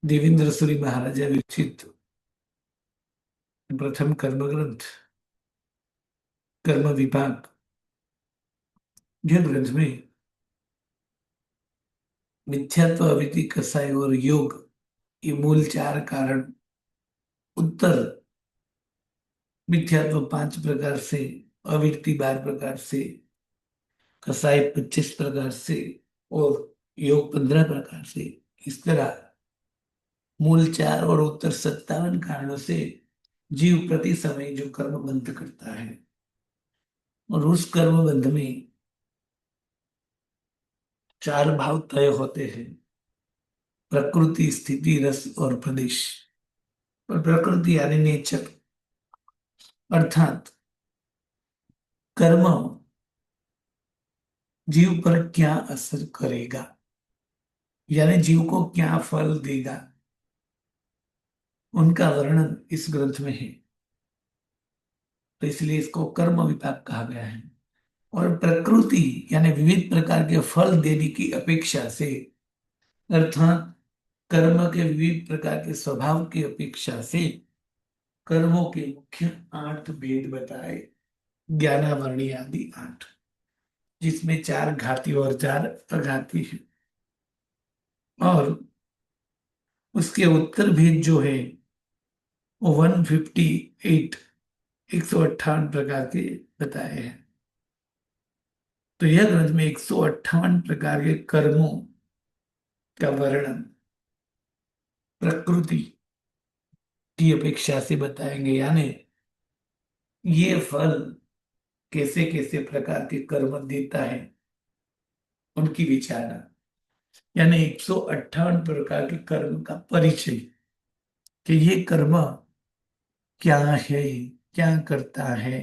देवेंद्र सूरी महाराजा विरचित प्रथम कर्म ग्रंथ कर्म विभाग। यह ग्रंथ में मिथ्यात्व, अविद्य, कसाय और योग, ये मूल चार कारण। उत्तर मिथ्यात्व 5 प्रकार से, अविद्य 12 प्रकार से, कसाय 25 प्रकार से और योग 15 प्रकार से। इस तरह मूल चार और उत्तर 57 कारणों से जीव प्रति समय जो कर्म बंध करता है, और उस कर्म बंध में चार भाव तय होते हैं: प्रकृति, स्थिति, रस और प्रदेश। और प्रकृति यानी नेचर, अर्थात कर्म जीव पर क्या असर करेगा, यानी जीव को क्या फल देगा, उनका वर्णन इस ग्रंथ में है। तो इसलिए इसको कर्म विभाग कहा गया है। और प्रकृति यानी विविध प्रकार के फल देने की अपेक्षा से, अर्थात कर्म के विविध प्रकार के स्वभाव की अपेक्षा से कर्मों के मुख्य 8 भेद बताए, ज्ञानावरणी आदि 8, जिसमें 4 घाती और 4 अघाती है। और उसके उत्तर भेद जो है वो 158, 158 प्रकार के बताए हैं। तो यह ग्रंथ में 158 प्रकार के कर्मों का वर्णन प्रकृति की अपेक्षा से बताएंगे, यानी ये फल कैसे कैसे प्रकार के कर्म देता है, उनकी विचारणा। यानी 158 प्रकार के कर्म का परिचय, कि ये कर्म क्या है, क्या करता है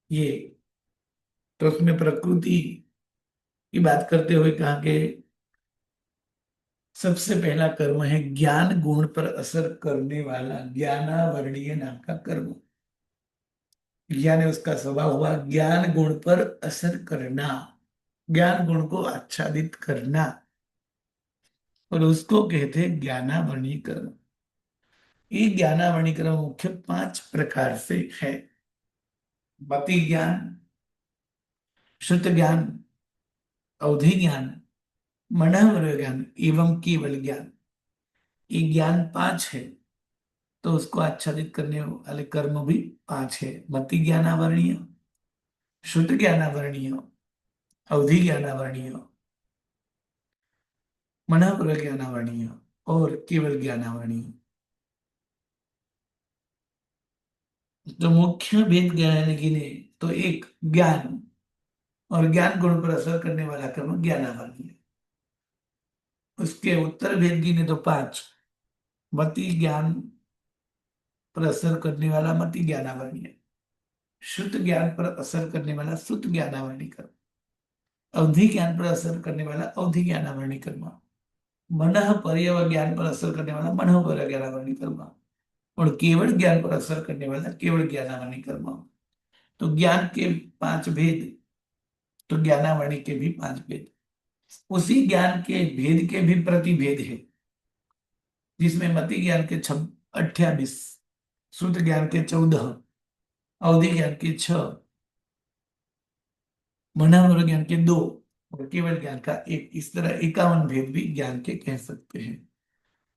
ये। तो उसमें प्रकृति की बात करते हुए कहा कि सबसे पहला कर्म है ज्ञान गुण पर असर करने वाला ज्ञानावरणीय नाम का कर्म। यानी उसका स्वभाव हुआ ज्ञान गुण पर असर करना, ज्ञान गुण को आच्छादित करना, और उसको कहते हैं ज्ञानावरणीय कर्म। ये ज्ञानावरणीय कर्म मुख्य 5 प्रकार से है: मति ज्ञान, श्रुत ज्ञान, अवधि ज्ञान, मनोवर ज्ञान एवं केवल ज्ञान। ये ज्ञान 5 है, तो उसको आच्छादित करने वाले कर्म भी 5 है: मति ज्ञानावरणीय, श्रुत ज्ञानावरणीय, अवधि ज्ञानावरणीय, मनोवर ज्ञानावरणीय और केवल ज्ञानावरणीय। तो मुख्य भेद ज्ञान गिने तो एक ज्ञान, और ज्ञान गुण पर असर करने वाला कर्म ज्ञानावरणीय। उसके उत्तर भेद गिने तो 5: मति ज्ञान पर असर करने वाला मति ज्ञानावरणीय, श्रुत ज्ञान पर असर करने वाला श्रुत ज्ञानावरणीय कर्म, अवधि ज्ञान पर असर करने वाला अवधि ज्ञानावरणीय कर्म, मनः पर्यव ज्ञान पर असर करने वाला मनः पर ज्ञानावरणीय कर्म, और केवल ज्ञान पर असर करने वाला केवल ज्ञानावरणीय कर्म। तो ज्ञान के 5 भेद, तो ज्ञानावरणीय के भी 5 भेद। उसी ज्ञान के भेद के भी प्रतिभेद है, जिसमें मति ज्ञान के 28, श्रुत ज्ञान के 14, अवधि ज्ञान के 6, मनोवर ज्ञान के 2 और केवल ज्ञान का 1। इस तरह 51 भेद भी ज्ञान के कह सकते हैं।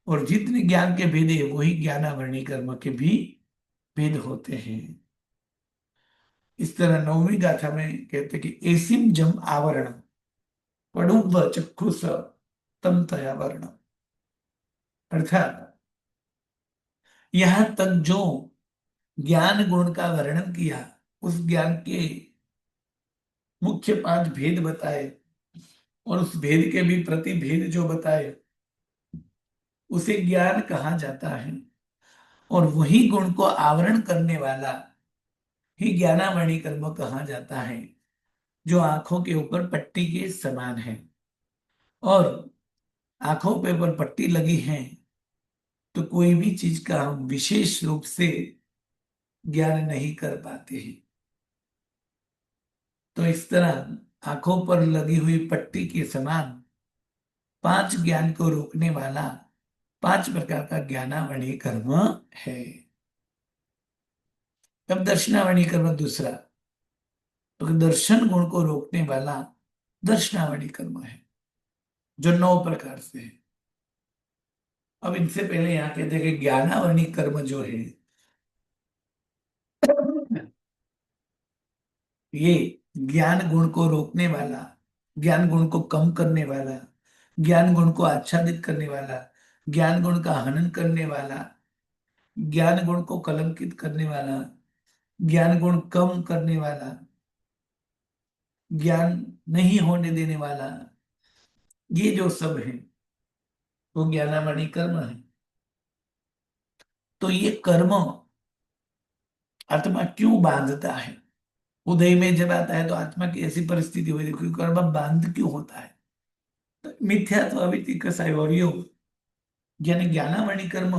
और जितने ज्ञान के भेद है वही ज्ञानावरणीय कर्म के भी भेद होते हैं। इस तरह 9वीं गाथा में कहते हैं कि एसिम जम आवरण पड़ुव चक्षुष तम तया वर्ण। अर्थात यहां तक जो ज्ञान गुण का वर्णन किया, उस ज्ञान के मुख्य 5 भेद बताए, और उस भेद के भी प्रतिभेद जो बताए, उसे ज्ञान कहा जाता है। और वही गुण को आवरण करने वाला ही ज्ञानावरणीय कर्म कहा जाता है, जो आंखों के ऊपर पट्टी के समान है। और आंखों पे ऊपर पट्टी लगी है तो कोई भी चीज का हम विशेष रूप से ज्ञान नहीं कर पाते हैं। तो इस तरह आंखों पर लगी हुई पट्टी के समान पांच ज्ञान को रोकने वाला 5 प्रकार का ज्ञानावरणीय कर्म है। अब दर्शनावरणीय कर्म दूसरा, तो दर्शन गुण को रोकने वाला दर्शनावरणीय कर्म है, जो 9 प्रकार से है। अब इनसे पहले यहाँ कहते हैं कि ज्ञानावरणीय कर्म जो है ये ज्ञान गुण को रोकने वाला, ज्ञान गुण को कम करने वाला, ज्ञान गुण को आच्छादित करने वाला, ज्ञान गुण का हनन करने वाला, ज्ञान गुण को कलंकित करने वाला, ज्ञान गुण कम करने वाला, ज्ञान नहीं होने देने वाला, ये जो सब है वो ज्ञानावरणीय कर्म है। तो ये कर्म आत्मा क्यों बांधता है? उदय में जब आता है तो आत्मा की ऐसी परिस्थिति हुई, देखो कर्म बांध क्यों होता है? तो मिथ्यात्व, अविद्या, कसाय और योग, यानी ज्ञानावरणीय कर्म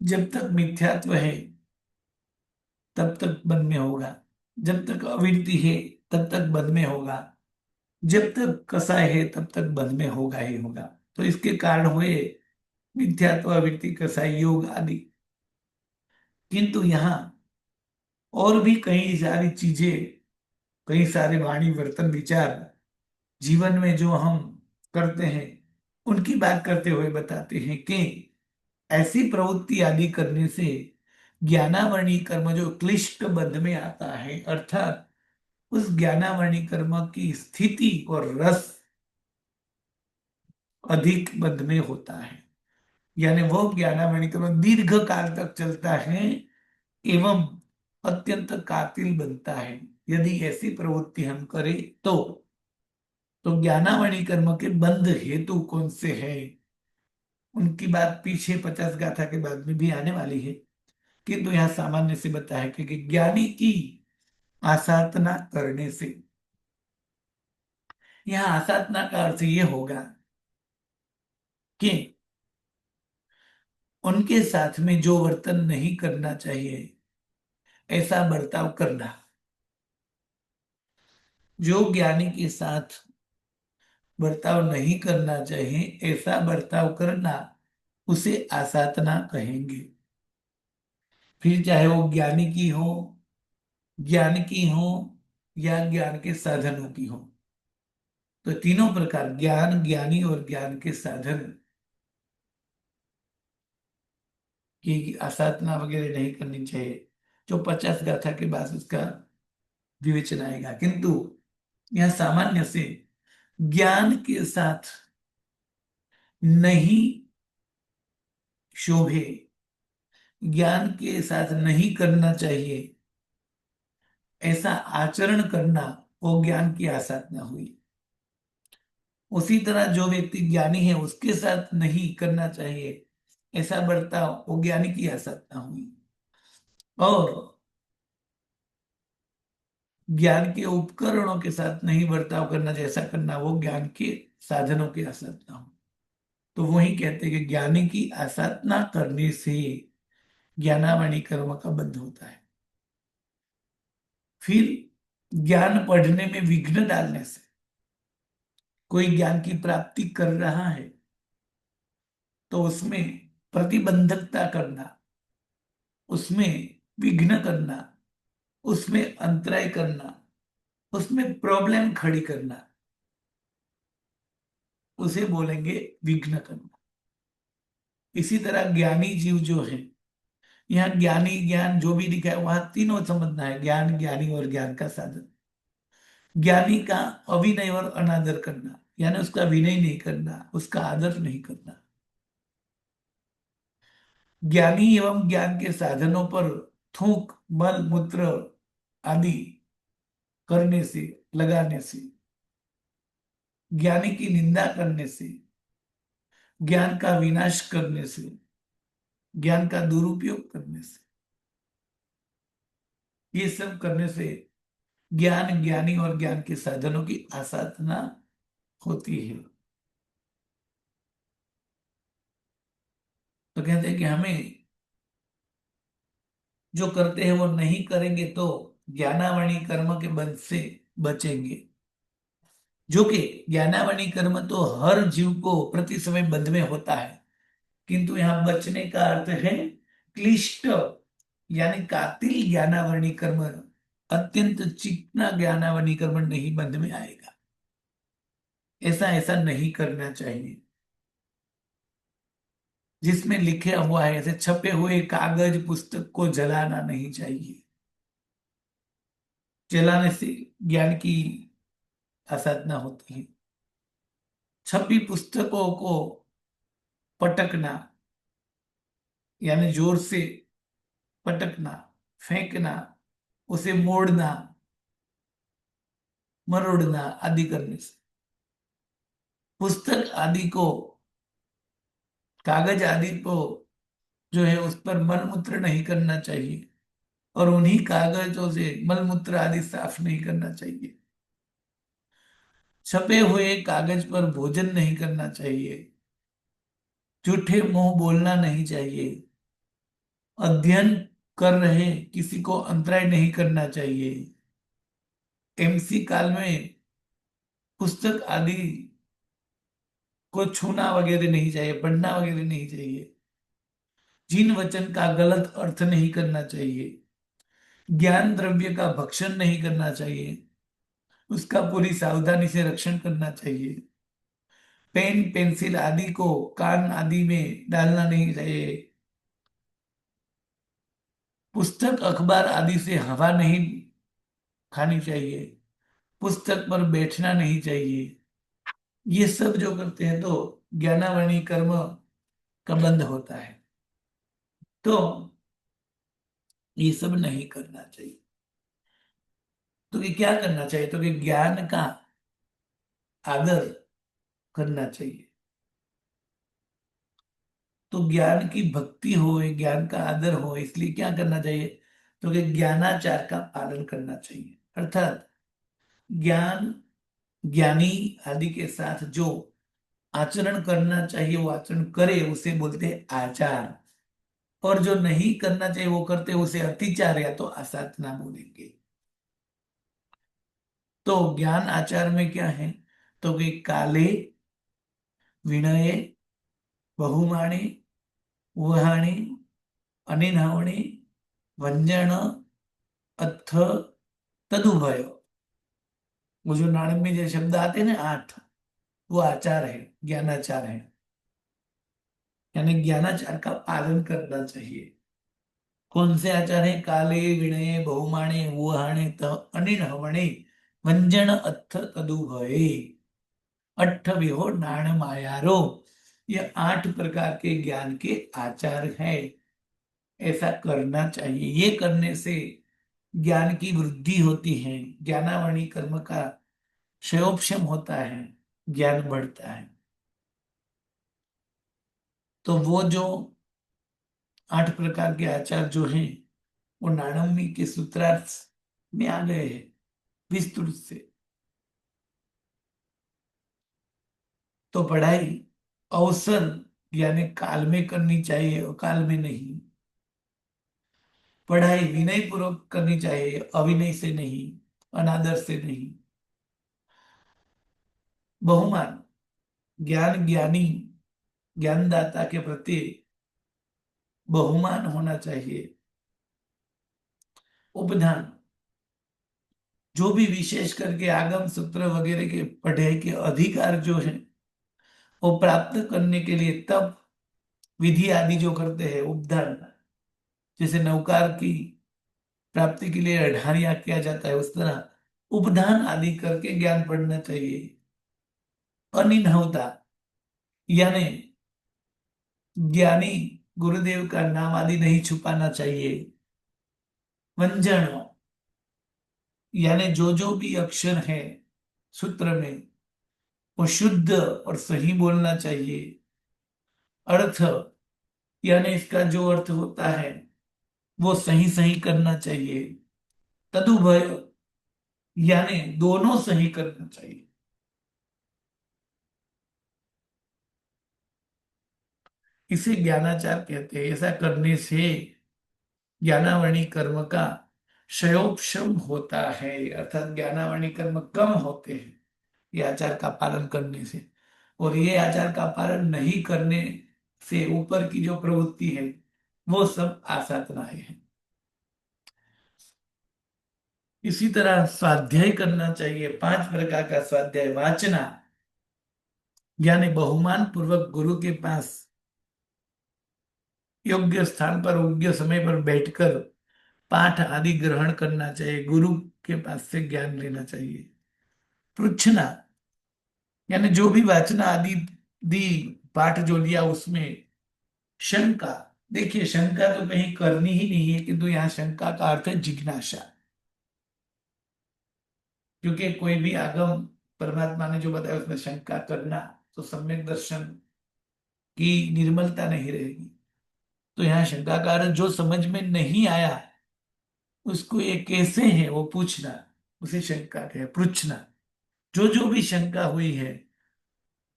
जब तक मिथ्यात्व है तब तक बंध में होगा, जब तक अविद्या है तब तक बंध में होगा, जब तक कसाय है तब तक बंध में होगा ही होगा। तो इसके कारण हुए मिथ्यात्व, अविद्या, कसाय, योग आदि। किंतु यहाँ और भी कई सारी चीजें, कई सारे वाणी, वर्तन, विचार जीवन में जो हम करते हैं उनकी बात करते हुए बताते हैं कि ऐसी प्रवृत्ति आदि करने से ज्ञानावरणीय कर्म जो क्लिष्ट बंध में आता है, अर्थात उस ज्ञानावरणीय कर्म की स्थिति और रस अधिक बंध में होता है, यानी वो ज्ञानावरणीय कर्म दीर्घ काल तक चलता है एवं अत्यंत कातिल बनता है। यदि ऐसी प्रवृत्ति हम करें तो ज्ञानावरणीय कर्म के बंध हेतु कौन से हैं, उनकी बात पीछे 50 गाथा के बाद में भी आने वाली है। किंतु यहाँ सामान्य से बताया कि ज्ञानी की आसाधना करने से, यहाँ आसाधना का अर्थ ये होगा कि उनके साथ में जो वर्तन नहीं करना चाहिए ऐसा बर्ताव करना। जो ज्ञानी के साथ बर्ताव नहीं करना चाहिए ऐसा बर्ताव करना, उसे आसाधना कहेंगे। फिर चाहे वो ज्ञानी की हो, ज्ञान की हो या ज्ञान के साधनों की हो। तो तीनों प्रकार, ज्ञान, ज्ञानी और ज्ञान के साधन की आसाधना वगैरह नहीं करनी चाहिए, जो 50 गाथा के बाद उसका विवेचन आएगा। किंतु यह सामान्य से ज्ञान के साथ नहीं शोभे, ज्ञान के साथ नहीं करना चाहिए ऐसा आचरण करना, वो ज्ञान की आसाधना हुई। उसी तरह जो व्यक्ति ज्ञानी है उसके साथ नहीं करना चाहिए ऐसा बर्ताव, वो ज्ञानी की आसाधना हुई। और ज्ञान के उपकरणों के साथ नहीं बर्ताव करना, जैसा करना, वो ज्ञान के साधनों की आसाधना हो। तो वही कहते हैं कि ज्ञानी की आसाधना करने से ज्ञानावरणीय कर्म का बंध होता है। फिर ज्ञान पढ़ने में विघ्न डालने से, कोई ज्ञान की प्राप्ति कर रहा है तो उसमें प्रतिबंधकता करना, उसमें विघ्न करना, उसमें अंतराय करना, उसमें प्रॉब्लम खड़ी करना, उसे बोलेंगे विघ्न करना। इसी तरह ज्ञानी जीव जो है, यहाँ ज्ञानी ज्ञान जो भी लिखा है वहां तीनों समझना है, ज्ञान, ज्ञानी और ज्ञान का साधन। ज्ञानी का अविनय और अनादर करना, यानी उसका विनय नहीं करना, उसका आदर नहीं करना। ज्ञानी एवं ज्ञान के साधनों पर थूक, मल, मूत्र आदि करने से, लगाने से, ज्ञानी की निंदा करने से, ज्ञान का विनाश करने से, ज्ञान का दुरुपयोग करने से, ये सब करने से ज्ञान, ज्ञानी और ज्ञान के साधनों की आसाधना होती है। तो कहते हैं कि हमें जो करते हैं वो नहीं करेंगे तो ज्ञानावरणीय कर्म के बंध से बचेंगे। जो कि ज्ञानावणी कर्म तो हर जीव को प्रति समय बंध में होता है, किंतु यहाँ बचने का अर्थ है क्लिष्ट यानी कातिल ज्ञानावरणी कर्म, अत्यंत चिकना ज्ञानावरणी कर्म नहीं बंध में आएगा। ऐसा ऐसा नहीं करना चाहिए जिसमें लिखे हुआ है, ऐसे छपे हुए कागज पुस्तक को जलाना नहीं चाहिए। जलाने से ज्ञान की आसाधना होती है। छपी पुस्तकों को पटकना यानी जोर से पटकना, फेंकना, उसे मोड़ना, मरोड़ना आदि करने से, पुस्तक आदि को, कागज आदि को जो है उस पर मलमूत्र नहीं करना चाहिए, और उन्हीं कागजों से मलमूत्र आदि साफ नहीं करना चाहिए। छपे हुए कागज पर भोजन नहीं करना चाहिए। झूठे मुंह बोलना नहीं चाहिए। अध्ययन कर रहे किसी को अंतराय नहीं करना चाहिए। एमसी काल में पुस्तक आदि को छूना वगैरह नहीं चाहिए, पढ़ना वगैरह नहीं चाहिए। जिन वचन का गलत अर्थ नहीं करना चाहिए। ज्ञान द्रव्य का भक्षण नहीं करना चाहिए, उसका पूरी सावधानी से रक्षण करना चाहिए। पेन पेंसिल आदि को कान आदि में डालना नहीं चाहिए। पुस्तक अखबार आदि से हवा नहीं खानी चाहिए। पुस्तक पर बैठना नहीं चाहिए। ये सब जो करते हैं तो ज्ञानावरणी कर्म का बंध होता है। तो ये सब नहीं करना चाहिए। तो ये क्या करना चाहिए, तो कि ज्ञान का आदर करना चाहिए। तो ज्ञान की भक्ति हो, ज्ञान का आदर हो, इसलिए क्या करना चाहिए, तो कि ज्ञानाचार का पालन करना चाहिए। अर्थात ज्ञान, ज्ञानी आदि के साथ जो आचरण करना चाहिए वो आचरण करे, उसे बोलते हैं आचार। और जो नहीं करना चाहिए वो करते, उसे अतिचार या तो आसाधना बोलेंगे। तो ज्ञान आचार में क्या है, तो कि काले, विनये, बहुमाणी, वहाणी, अनिनहवणी, वंजन, अथ, तदुभय। वो जो नाणक में जो शब्द आते हैं ना 8, वो आचार है, ज्ञानाचार है। यानी ज्ञानाचार का पालन करना चाहिए। कौन से आचार है, काले, विनये, बहुमाणे, वुहाणे, अनिनहवणे, वंजन, अथ, तदुभये। अट्ठविहो नाण मायारो। ये 8 प्रकार के ज्ञान के आचार है। ऐसा करना चाहिए। ये करने से ज्ञान की वृद्धि होती है, ज्ञानावरणी कर्म का क्षयोपशम होता है, ज्ञान बढ़ता है। तो वो जो 8 प्रकार के आचार जो हैं वो नाणम्य के सूत्रार्थ में आ गए हैं विस्तृत से। तो पढ़ाई अवसर यानी काल में करनी चाहिए और काल में नहीं। पढ़ाई विनय पूर्वक करनी चाहिए, अविनय से नहीं, अनादर से नहीं। बहुमान, ज्ञान ज्ञानी, ज्ञानदाता के प्रति बहुमान होना चाहिए। उपधान, जो भी विशेष करके आगम सूत्र वगैरह के पढ़े के अधिकार जो है वो प्राप्त करने के लिए तब विधि आदि जो करते हैं उपधान, जैसे नौकार की प्राप्ति के लिए ढारिया किया जाता है, उस तरह उपधान आदि करके ज्ञान पढ़ना चाहिए। अनिन्हवता यानी ज्ञानी गुरुदेव का नाम आदि नहीं छुपाना चाहिए। वंजन यानी जो भी अक्षर है सूत्र में वो शुद्ध और सही बोलना चाहिए। अर्थ यानी इसका जो अर्थ होता है वो सही सही करना चाहिए। तदुभय यानी दोनों सही करना चाहिए। इसे ज्ञानाचार कहते हैं। ऐसा करने से ज्ञानावरणी कर्म का क्षयोपशम होता है, अर्थात ज्ञानावरणी कर्म कम होते हैं। ये आचार का पालन करने से। और ये आचार का पालन नहीं करने से ऊपर की जो प्रवृत्ति है वो सब आसाधनाएं हैं। इसी तरह स्वाध्याय करना चाहिए। 5 प्रकार का स्वाध्याय: वाचना, यानी बहुमान पूर्वक गुरु के पास योग्य स्थान पर योग्य समय पर बैठकर पाठ आदि ग्रहण करना चाहिए, गुरु के पास से ज्ञान लेना चाहिए। पृच्छना, यानी जो भी वाचना आदि दी, पाठ जो लिया उसमें शंका। देखिए, शंका तो कहीं करनी ही नहीं है, किंतु यहाँ शंका का अर्थ है जिज्ञासा। क्योंकि कोई भी आगम परमात्मा ने जो बताया उसमें शंका करना तो सम्यक दर्शन की निर्मलता नहीं रहेगी। तो यहाँ शंका का अर्थ जो समझ में नहीं आया उसको ये कैसे है वो पूछना, उसे शंका कहे, पूछना। जो जो भी शंका हुई है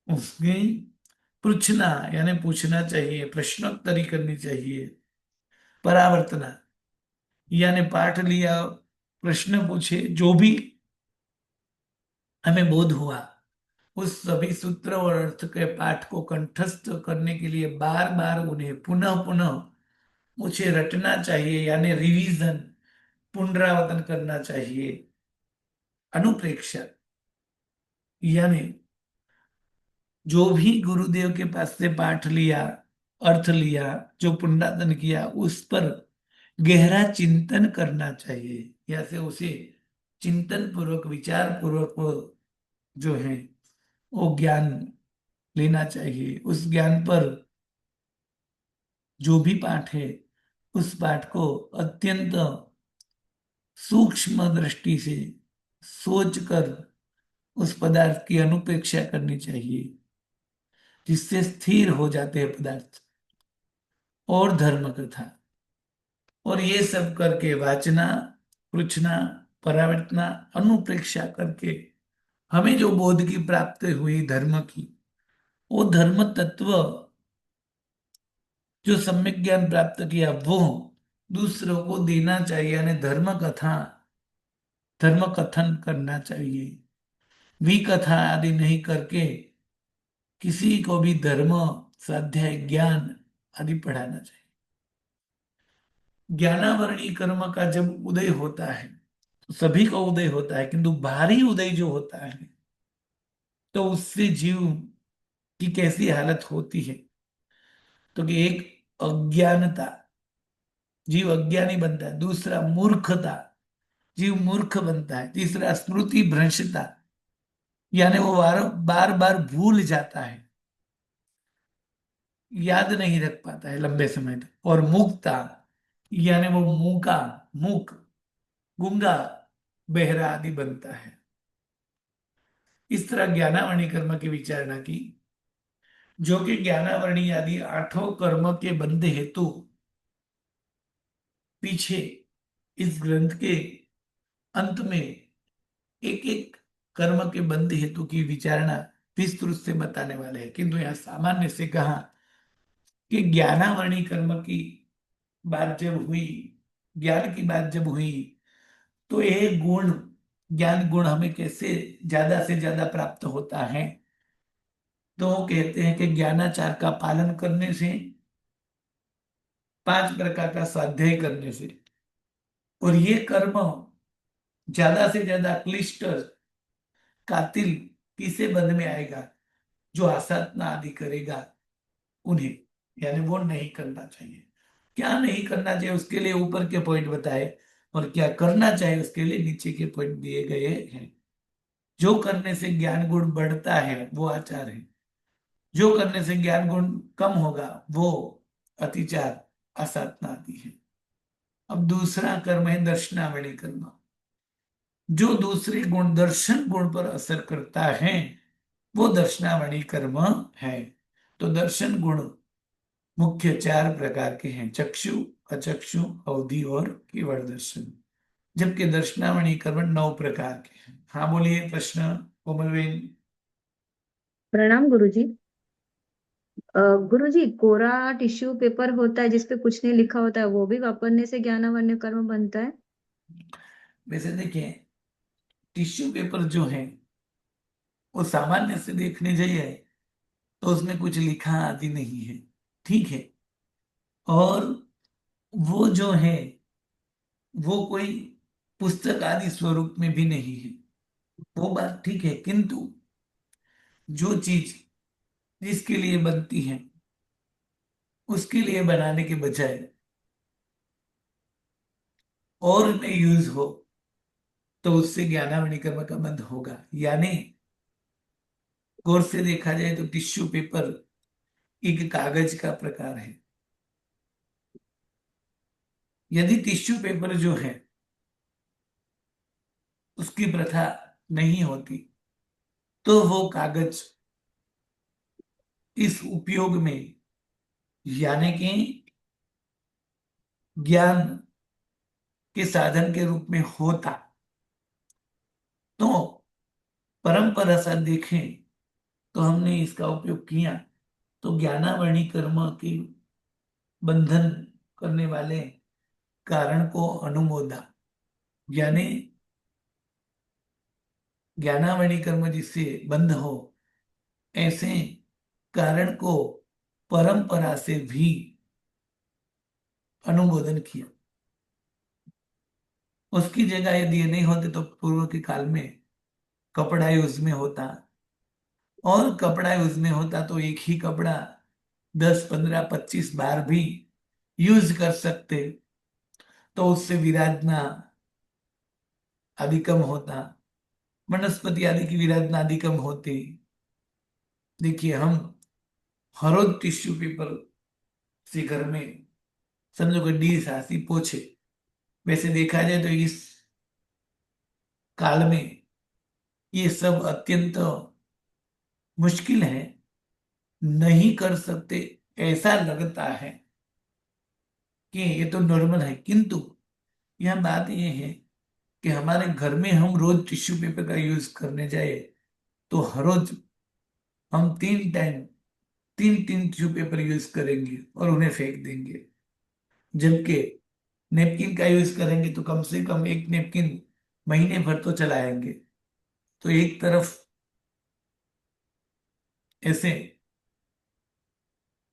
उसकी पूछना, यानी पूछना चाहिए, प्रश्नोत्तरी करनी चाहिए। परावर्तना, यानी पाठ लिया, प्रश्न पूछे, जो भी हमें बोध हुआ उस सभी सूत्र और अर्थ के पाठ को कंठस्थ करने के लिए बार बार उन्हें पुनः पुनः मुझे रटना चाहिए, यानी रिवीजन, पुनरावर्तन करना चाहिए। अनुप्रेक्षा, यानी जो भी गुरुदेव के पास से पाठ लिया, अर्थ लिया, जो पुनरावर्तन किया, उस पर गहरा चिंतन करना चाहिए, या से उसे चिंतन पूर्वक, विचार पूर्वक वो जो है वो ज्ञान लेना चाहिए। उस ज्ञान पर जो भी पाठ है उस पाठ को अत्यंत सूक्ष्म दृष्टि से सोचकर उस पदार्थ की अनुपेक्षा करनी चाहिए, जिससे स्थिर हो जाते हैं पदार्थ। और धर्म कथा, और ये सब करके वाचना, पृछना, परावर्तना, अनुप्रेक्षा करके हमें जो बोध की प्राप्ति हुई धर्म की, वो धर्म तत्व जो सम्यक ज्ञान प्राप्त किया वो दूसरों को देना चाहिए, यानी धर्म कथा, धर्म कथन करना चाहिए। विकथा आदि नहीं करके किसी को भी धर्म, स्वाध्याय, ज्ञान आदि पढ़ाना चाहिए। ज्ञानावरणी कर्म का जब उदय होता है तो सभी को उदय होता है, किंतु भारी उदय जो होता है तो उससे जीव की कैसी हालत होती है। तो कि एक अज्ञानता, जीव अज्ञानी बनता है। दूसरा मूर्खता, जीव मूर्ख बनता है। तीसरा स्मृति भ्रंशता, यानी वो बार बार भूल जाता है, याद नहीं रख पाता है लंबे समय तक। और मूकता, यानी वो मूका, मूक, गूंगा, बहरा आदि बनता है। इस तरह ज्ञानावरणी कर्म की विचारणा की, जो कि ज्ञानावरणी आदि 8 कर्म के बंध हेतु पीछे इस ग्रंथ के अंत में एक एक कर्म के बंध हेतु की विचारणा विस्तृत से बताने वाले हैं। किंतु यहाँ सामान्य से कहा कि ज्ञानावरणी कर्म की बात जब हुई, ज्ञान की बात जब हुई, तो ये गुण, ज्ञान गुण हमें कैसे ज्यादा से ज्यादा प्राप्त होता है। तो वो कहते हैं कि ज्ञानाचार का पालन करने से, 5 प्रकार का स्वाध्याय करने से, और ये कर्म ज्यादा से ज्यादा क्लिष्ट, कातिल किसे बंध में आएगा, जो आसाधना आदि करेगा उन्हें, यानी वो नहीं करना चाहिए। क्या नहीं करना चाहिए उसके लिए ऊपर के पॉइंट बताए, और क्या करना चाहिए उसके लिए नीचे के पॉइंट दिए गए हैं। जो करने से ज्ञान गुण बढ़ता है वो आचार है, जो करने से ज्ञान गुण कम होगा वो अतिचार, असाधना आदि है। अब दूसरा कर्म है दर्शनावली कर्म, जो दूसरे गुण, दर्शन गुण पर असर करता है वो दर्शनावली कर्म है। तो दर्शन गुण मुख्य 4 प्रकार के हैं: चक्षु, अचक्षु, अवधि और केवल दर्शन। जबकि दर्शनावली कर्म 9 प्रकार के हैं। हाँ बोलिए, प्रश्न कोमलवेन। प्रणाम गुरुजी। गुरुजी, कोरा टिश्यू पेपर होता है जिसपे कुछ नहीं लिखा होता है, वो भी वापरने से ज्ञानावन्य कर्म बनता है? वैसे देखिए, टिश्यू पेपर जो है वो सामान्य से देखने जाइए तो उसमें कुछ लिखा आदि नहीं है, ठीक है। और वो जो है वो कोई पुस्तक आदि स्वरूप में भी नहीं है, वो बात ठीक है। किंतु जो चीज जिसके लिए बनती है उसके लिए बनाने के बजाय और में यूज हो तो उससे ज्ञानावरणीकर्म का बंध होगा। यानी गौर से देखा जाए तो टिश्यू पेपर एक कागज का प्रकार है। यदि टिश्यू पेपर जो है उसकी प्रथा नहीं होती तो वो कागज इस उपयोग में, यानी कि ज्ञान के साधन के रूप में होता। तो परंपरा सा देखें तो हमने इसका उपयोग किया तो ज्ञानावरणी कर्म की बंधन करने वाले कारण को अनुमोदा। यानी ज्ञानावरणी कर्म जिससे बंध हो ऐसे कारण को परंपरा से भी अनुमोदन किया। उसकी जगह यदि ये नहीं होते तो पूर्व के काल में कपड़ा यूज में होता, और कपड़ा यूज में होता तो एक ही कपड़ा 10 15 25 बार भी यूज कर सकते, तो उससे विराधना आदि कम होता, वनस्पति आदि की विराधना आदि कम होती। देखिए हम हर रोज टिश्यू पेपर से घर में समझो कि 20 80 पोछे। वैसे देखा जाए तो इस काल में ये सब अत्यंत मुश्किल है, नहीं कर सकते ऐसा लगता है कि ये तो नॉर्मल है। किंतु यह बात ये है कि हमारे घर में हम रोज टिश्यू पेपर का यूज करने जाए तो हर रोज हम 3 टाइम 3 3 टिश्यू पेपर यूज करेंगे और उन्हें फेंक देंगे। जबकि नेपकिन का यूज करेंगे तो कम से कम एक नेपकिन महीने भर तो चलाएंगे। तो एक तरफ ऐसे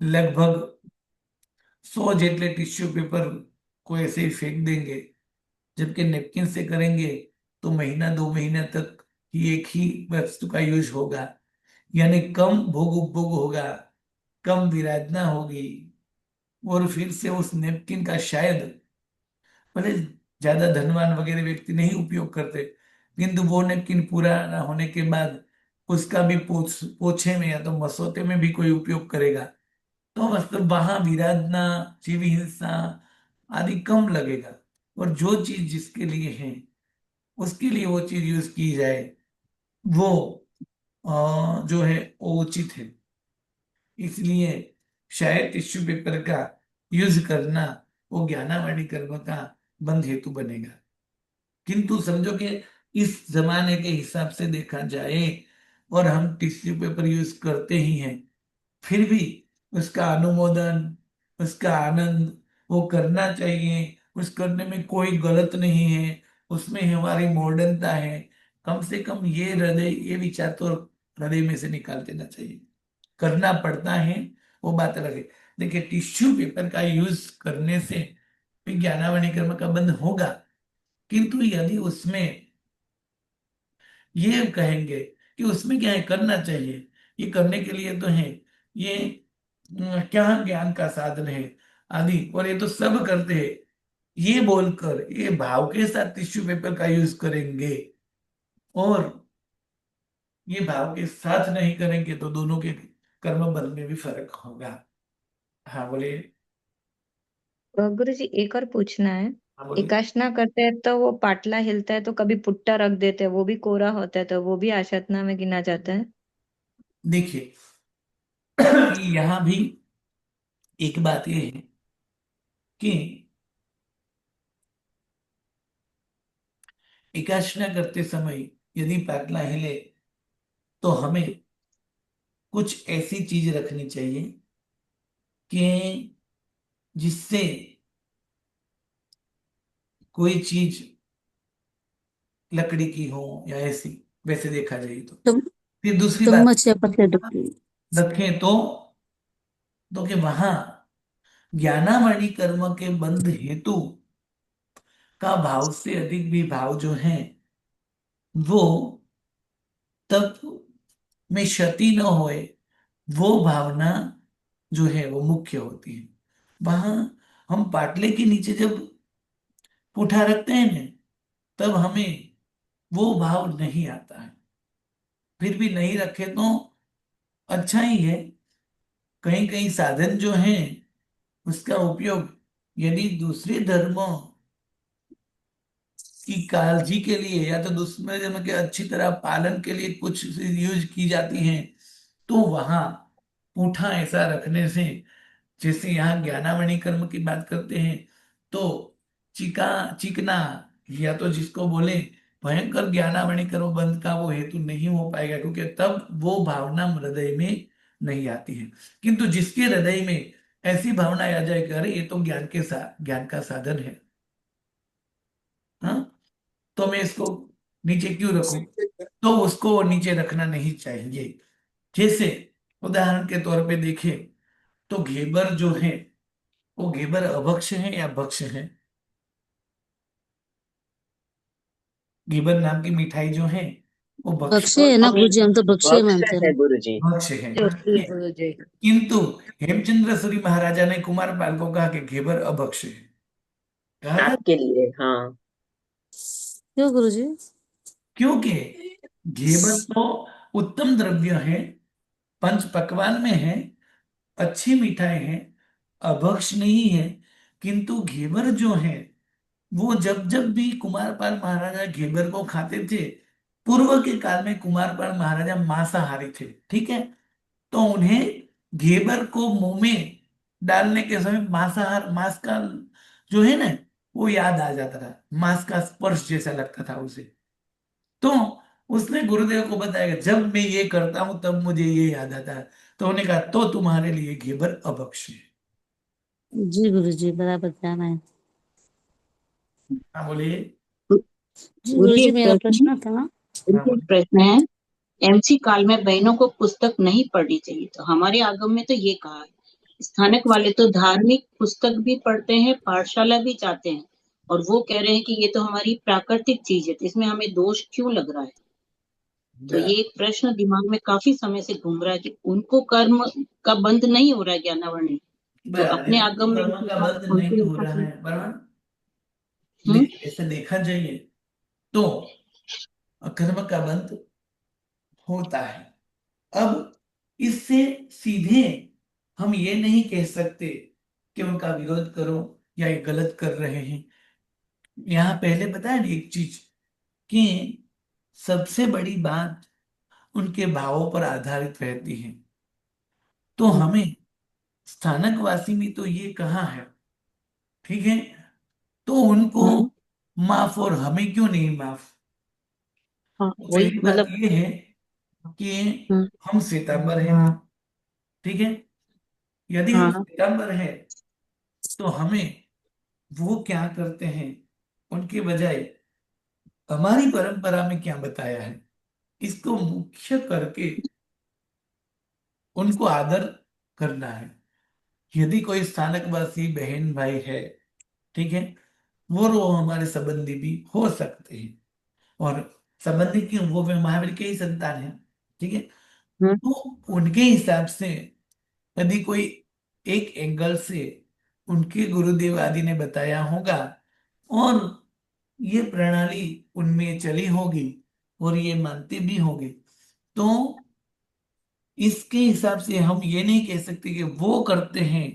लगभग 100 जेटले टिश्यू पेपर को ऐसे ही फेंक देंगे, जबकि नेपकिन से करेंगे तो महीना 2 महीना तक ही एक ही वस्तु का यूज होगा। यानी कम भोग उपभोग होगा, कम विराधना होगी। और फिर से उस नेपकिन का शायद भले ज्यादा धनवान वगैरह व्यक्ति नहीं उपयोग करते, किंतु वो नेपकिन पुराना होने के बाद उसका भी पोछे में या तो मसौते में भी कोई उपयोग करेगा, तो मतलब वहां विराधना, जीव हिंसा आदि कम लगेगा। और जो चीज जिसके लिए है उसके लिए वो चीज यूज की जाए वो जो है वो उचित है। इसलिए शायद टिश्यू पेपर का यूज करना वो ज्ञानावाणी कर्म का बंध हेतु बनेगा। किंतु समझो कि इस जमाने के हिसाब से देखा जाए और हम टिश्यू पेपर यूज करते ही हैं, फिर भी उसका अनुमोदन, उसका आनंद वो करना चाहिए। उस करने में कोई गलत नहीं है, उसमें हमारी मॉडर्नता है। कम से कम ये हृदय ये विचार तो हृदय में से निकाल देना चाहिए। करना पड़ता है वो बात अलग है। देखिए टिश्यू पेपर का यूज करने से विज्ञानावनी कर्म का बंध होगा, किंतु यदि उसमें ये कहेंगे कि उसमें क्या है करना चाहिए, ये करने के लिए तो है, ये क्या ज्ञान का साधन है आदि, और ये तो सब करते हैं, ये बोलकर ये भाव के साथ टिश्यू पेपर का यूज करेंगे और ये भाव के साथ नहीं करेंगे तो दोनों के कर्म बल में भी फर्क होगा। हाँ बोलिए। गुरु जी एक और पूछना है। हाँ बोलिए। एकाशना करते हैं तो वो पाटला हिलता है तो कभी पुट्टा रख देते हैं, वो भी कोरा होता है तो वो भी आशतना में गिना जाता है। देखिए यहाँ भी एक बात यह है कि एकाशना करते समय यदि पाटला हिले तो हमें कुछ ऐसी चीज रखनी चाहिए कि जिससे कोई चीज लकड़ी की हो या ऐसी, वैसे देखा जाए तो। फिर दूसरी बात चम्मच या पतले डुबकी। रखें तो कि वहां ज्ञानामणि कर्म के बंध हेतु का भाव से अधिक भी भाव जो है वो तब में क्षति न होए, वो भावना जो है वो मुख्य होती है। वहां हम पाटले के नीचे जब पुठा रखते हैं ना, तब हमें वो भाव नहीं आता है। फिर भी नहीं रखे तो अच्छा ही है। कहीं कहीं साधन जो है उसका उपयोग यदि दूसरे धर्मों की काळजी के लिए या तो दूसरे धर्म के अच्छी तरह पालन के लिए कुछ यूज की जाती हैं, तो वहां पूठा ऐसा रखने से, जैसे यहाँ ज्ञानामणि कर्म की बात करते हैं, तो चिका चिकना या तो जिसको बोले भयंकर ज्ञानामणि कर्म बंध का वो हेतु नहीं हो पाएगा, क्योंकि तब वो भावना हृदय में नहीं आती है। किंतु जिसके हृदय में ऐसी भावना आ जाए कि अरे ये तो ज्ञान का साधन है, हाँ, तो मैं इसको नीचे क्यों रखूं, तो उसको नीचे रखना नहीं चाहिए। जैसे उदाहरण के तौर पे देखें तो घेबर जो है वो घेबर अभक्ष है या भक्ष है? घेबर नाम की मिठाई जो है वो भक्ष बक्से है ना गुरुजी, हम तो बक्से बक्स मानते है हैं। गुरुजी। भक्ष है, जी ठीक है। गुरुजी। किंतु हेमचंद्र सूरी महाराजा ने कुमारपाल को कहा कि घेबर अभक्ष है, कहा था। आपके लिए, हाँ। क्यों गुरुजी? क्योंकि घेवर तो उत्तम द्रव्य है, पंच पकवान में है, अच्छी मिठाई है, अभक्ष नहीं है। किंतु घेवर जो है वो जब जब भी कुमारपाल महाराजा घेवर को खाते थे, पूर्व के काल में कुमारपाल महाराजा मांसाहारी थे, ठीक है, तो उन्हें घेवर को मुंह में डालने के समय मांसाहार मांस का जो है ना वो याद आ जाता था, मांस का स्पर्श जैसा लगता था उसे। तो उसने गुरुदेव को बताया कि जब मैं ये करता हूं तब मुझे ये याद आता है। तो उन्होंने कहा तो तुम्हारे लिए घेवर अभक्ष है। जी गुरुजी, बराबर जाना है। हाँ बोलिए। जी गुरुजी गुरुजी, एक मेरा प्रश्न है। प्रश्न था। हाँ गुरुजी एक बोलिए। प्रश्न है। एमसी काल में बहनों को पुस्तक नहीं पढ़नी चाहिए, तो हमारे आगम में तो ये कहा है। स्थानक वाले तो धार्मिक पुस्तक भी पढ़ते हैं, पाठशाला भी जाते हैं, और वो कह रहे हैं कि ये तो हमारी प्राकृतिक चीज है, तो इसमें हमें दोष क्यों लग रहा है? तो ये एक प्रश्न दिमाग में काफी समय से घूम रहा है कि उनको कर्म का बंध नहीं हो रहा है ज्ञानावरण, तो बराबर अपने है, आगम उनको में कर्म भी का कहा, बंध नहीं उनको हो ऐसा रहा क्यों? है, बराबर। हम्म। लेकिन ऐसे देखा जाए तो अकर्म का बंध होता है। अब इससे सीधे हम ये नहीं कह सकते कि उनका विरोध करो या ये गलत कर रहे हैं। यहाँ पहले बताया ना एक चीज कि सबसे बड़ी बात उनके भावों पर आधारित रहती है। तो हमें स्थानक वासी में तो ये कहा है, ठीक है, तो उनको हम्म। माफ और हमें क्यों नहीं माफ? हाँ, तो वही पहली बात मतलब। ये है कि हम्म। हम श्वेतांबर हैं, ठीक है। यदि हम हाँ। श्वेतांबर हैं तो हमें वो क्या करते हैं उनके बजाय हमारी परंपरा में क्या बताया है इसको मुख्य करके उनको आदर करना है। यदि कोई स्थानकवासी बहन भाई है, ठीक है, वो हमारे संबंधी भी हो सकते हैं, और संबंधी क्यों, वो भी महावीर के ही संतान है, ठीक है। हम्म। तो उनके हिसाब से यदि कोई एक एंगल से उनके गुरुदेव आदि ने बताया होगा और ये प्रणाली उनमें चली होगी और ये मानते भी होंगे, तो इसके हिसाब से हम ये नहीं कह सकते कि वो करते हैं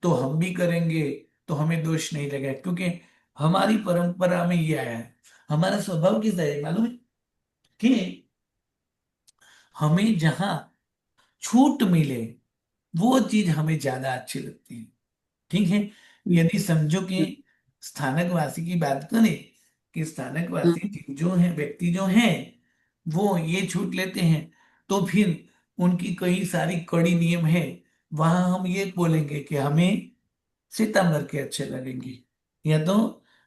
तो हम भी करेंगे तो हमें दोष नहीं लगेगा, क्योंकि हमारी परंपरा में ये आया है। हमारा स्वभाव किस है मालूम है कि हमें जहां छूट मिले वो चीज हमें ज्यादा अच्छी लगती है, ठीक है। यदि समझो कि स्थानक वासी की बात करें कि स्थानक वासी हम्म। जो है व्यक्ति जो है वो ये छूट लेते हैं, तो फिर उनकी कई सारी कड़ी नियम है, वहां हम ये बोलेंगे कि हमें सितंबर के अच्छे लगेंगे या तो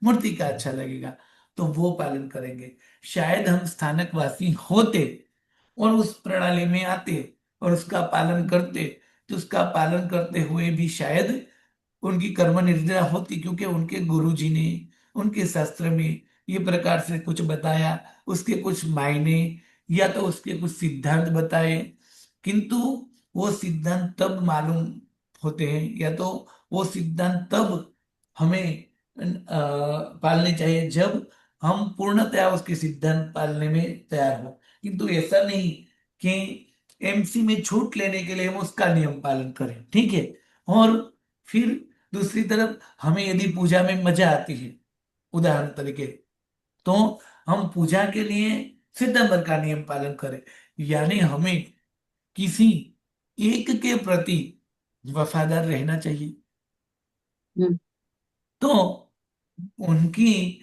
मूर्ति का अच्छा लगेगा, तो वो पालन करेंगे। शायद हम स्थानक वासी होते और उस प्रणाली में आते और उसका पालन करते, तो उसका पालन करते हुए भी शायद उनकी कर्म निर्जरा होती, क्योंकि उनके गुरुजी ने उनके शास्त्र में ये प्रकार से कुछ बताया, उसके कुछ मायने या तो उसके कुछ सिद्धांत बताए। किंतु वो सिद्धांत तब मालूम होते हैं, या तो वो सिद्धांत तब हमें पालने चाहिए जब हम पूर्णतया उसके सिद्धांत पालने में तैयार हो। किंतु ऐसा नहीं कि एमसी में छूट लेने के लिए हम उसका नियम पालन करें, ठीक है। और फिर दूसरी तरफ हमें यदि पूजा में मजा आती है, उदाहरण तरीके, तो हम पूजा के लिए सितंबर का नियम पालन करें, यानी हमें किसी एक के प्रति वफादार रहना चाहिए। हम्म, तो उनकी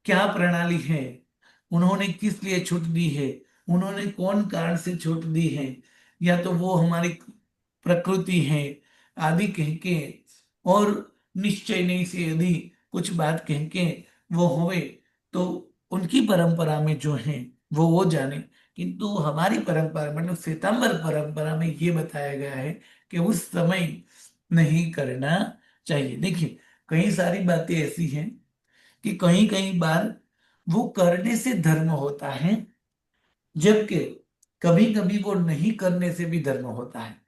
क्या प्रणाली है, उन्होंने किस लिए छूट दी है, उन्होंने कौन कारण से छूट दी है, या तो वो हमारी प्रकृति है आदि कह के, और निश्चय नहीं से यदि कुछ बात कह के वो होवे, तो उनकी परंपरा में जो है वो जाने। किंतु हमारी परंपरा मतलब श्वेतांबर परंपरा में ये बताया गया है कि उस समय नहीं करना चाहिए। देखिए, कई सारी बातें ऐसी हैं कि कहीं कहीं बार वो करने से धर्म होता है, जबकि कभी कभी वो नहीं करने से भी धर्म होता है।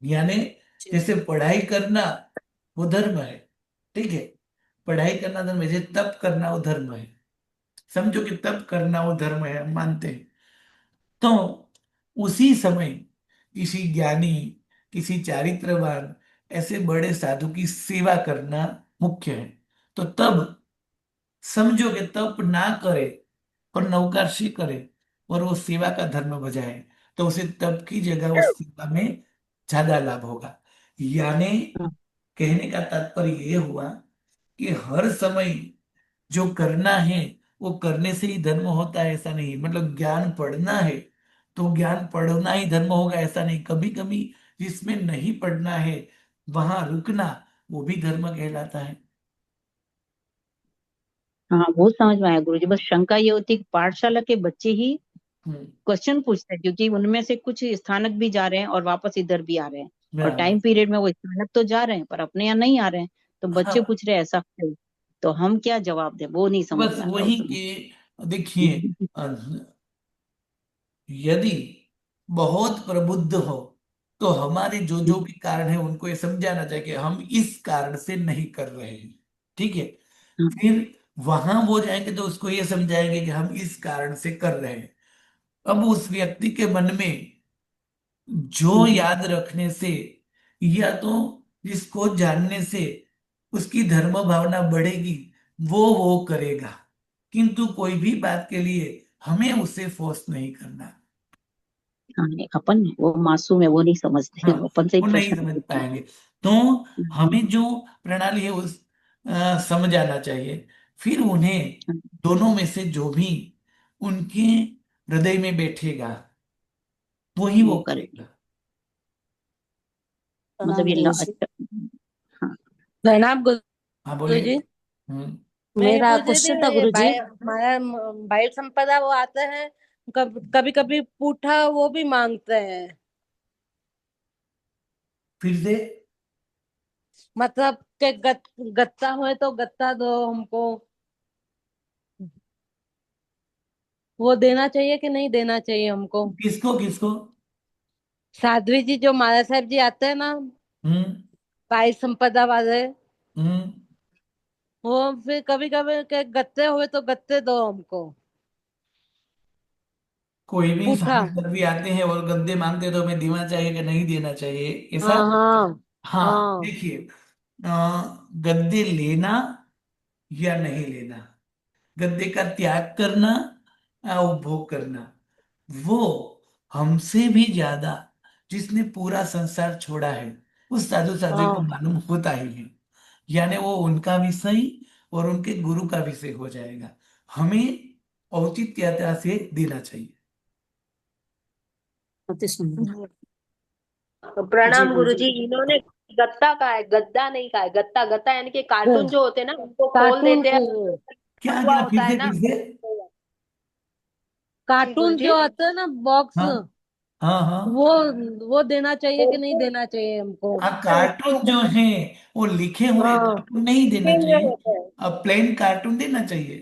यानी जी जैसे पढ़ाई करना वो धर्म है, ठीक है, पढ़ाई करना धर्म है, जैसे तप करना वो धर्म है, समझो कि तप करना वो धर्म है, हम मानते हैं। तो उसी समय किसी ज्ञानी, किसी चारित्रवान ऐसे बड़े साधु की सेवा करना मुख्य है। तो तब समझो कि तप ना करे और नौकरशी करे और वो सेवा का धर्म बजाए, तो उसे तप की जगह उस सेवा में ज्यादा लाभ होगा। यानी हाँ, कहने का तात्पर्य ये हुआ कि हर समय जो करना है वो करने से ही धर्म होता है, ऐसा नहीं। मतलब ज्ञान पढ़ना है तो ज्ञान पढ़ना ही धर्म होगा, ऐसा नहीं। कभी कभी जिसमें नहीं पढ़ना है वहां रुकना वो भी धर्म कहलाता है। हाँ, वो समझ में आया गुरुजी। बस शंका ये होती है कि पाठशाला के बच्चे ही हम्म। क्वेश्चन पूछते हैं, क्योंकि उनमें से कुछ स्थानक भी जा रहे हैं और वापस इधर भी आ रहे हैं, और बराबर। टाइम पीरियड में वो स्थानक तो जा रहे हैं पर अपने यहाँ नहीं आ रहे हैं। तो बच्चे हाँ, पूछ रहे हैं ऐसा क्यों, तो हम क्या जवाब दें, वो नहीं समझ बस में आता वही उस समय। कि देखिए, यदि बहुत प्रबुद्ध हो तो हमारे जो जो भी कारण है उनको ये समझाना चाहिए कि हम इस कारण से नहीं कर रहे हैं, ठीक है। हाँ, फिर वहां वो जाएंगे तो उसको ये समझाएंगे कि हम इस कारण से कर रहे हैं। अब उस व्यक्ति के मन में जो याद रखने से या तो जिसको जानने से उसकी धर्म भावना बढ़ेगी, वो करेगा। किंतु कोई भी बात के लिए हमें उसे फोर्स नहीं करना। हाँ, नहीं, अपन वो मासूम है, वो नहीं समझते, हाँ, अपन से ही वो नहीं प्रश्न समझ पूछे। पाएंगे। तो हमें जो प्रणाली है उस समझाना चाहिए। फिर उन्हें दोनों में से जो भी उनके हृदय में बैठेगा वही वो वो करे, करेगा। मतलब प्रणाम ये गुरुजी। अच्छा। हाँ, प्रणाम हाँ, गुरु बोले। जी। हम्म। मैं ये मेरा पूछ रही थी, क्वेश्चन था ये गुरुजी। हमारा बाइट संपदा वो आते हैं, कभी कभी पूठा वो भी मांगते हैं। फिर से। मतलब के गत्ता हुए तो गत्ता दो हमको, वो देना चाहिए कि नहीं देना चाहिए हमको? किसको किसको? साध्वी जी जो महाराज साहब जी आते हैं ना, हम्म। बाइट संपदा वाले, हम्म। वो फिर कभी कभी के गत्ते हुए तो गत्ते दो हमको, कोई भी पूठा। इंसान जब भी आते हैं और गद्दे मांगते हैं तो हमें देना चाहिए कि नहीं देना चाहिए, ऐसा? हाँ हाँ हाँ, हाँ देखिए, गद्दे लेना या नहीं लेना, गद्दे का त्याग करना या उपभोग करना, वो हमसे भी ज्यादा जिसने पूरा संसार छोड़ा है उस साधु साध्वी को हाँ। मालूम होता ही है। यानी वो उनका विषय और उनके गुरु का विषय हो जाएगा। हमें औचित्यता से देना चाहिए। अति सुंदर। तो जी प्रणाम गुरुजी। गुरुजी। इन्होंने गत्ता कहा है, गद्दा नहीं कहा है। गत्ता गत्ता यानी कि कार्टून जो होते हैं ना उनको खोल कार्टून देते हैं, को क्या हुआ क्या? होता है ना। फिर से। कार्टून जी जो आता है ना बॉक्स, हाँ हाँ हाँ वो देना चाहिए कि नहीं देना चाहिए हमको? हाँ, कार्टून जो है वो लिखे हुए हाँ, कार्टून नहीं देना लिखे हुए चाहिए, होते हैं। अब प्लेन कार्टून देना चाहिए।